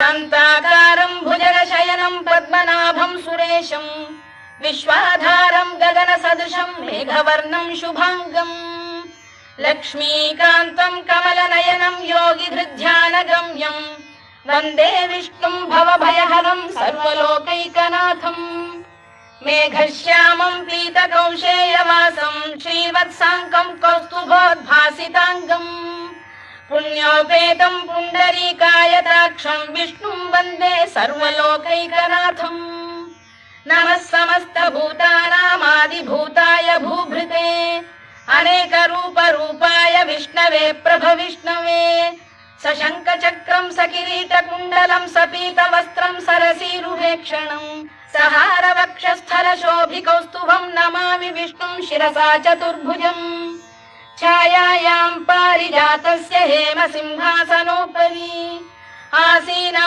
शान्ताकारं भुजगशयनं पद्मनाभं सुरेशं विश्वाधारं गगनसदृशं मेघवर्णं शुभांगम् लक्ष्मीकान्तं कमलनयनं योगिधृध्यानगम्यं वन्दे विष्णुं भवभयहरं सर्वलोकैकनाथम् मेघश्यामं पीतकौशेयवासं श्रीवत्साङ्कं कौस्तुभोद्भासिताङ्गम् पुण्योपेतं पुण्डरीकायताक्षं विष्णुं वन्दे सर्वलोकैकनाथम् नमः समस्तभूतानामादिभूताय भूभृते अनेकरूपरूपाय विष्णवे प्रभविष्णवे सशङ्खचक्रं सकिरीटकुण्डलं सपीतवस्त्रं सरसीरुहेक्षणं सहारवक्षस्थलशोभिकौस्तुभं नमामि विष्णुं शिरसा चतुर्भुजम् छायायां पारिजातस्य हेमसिंहासनोपरि आसीन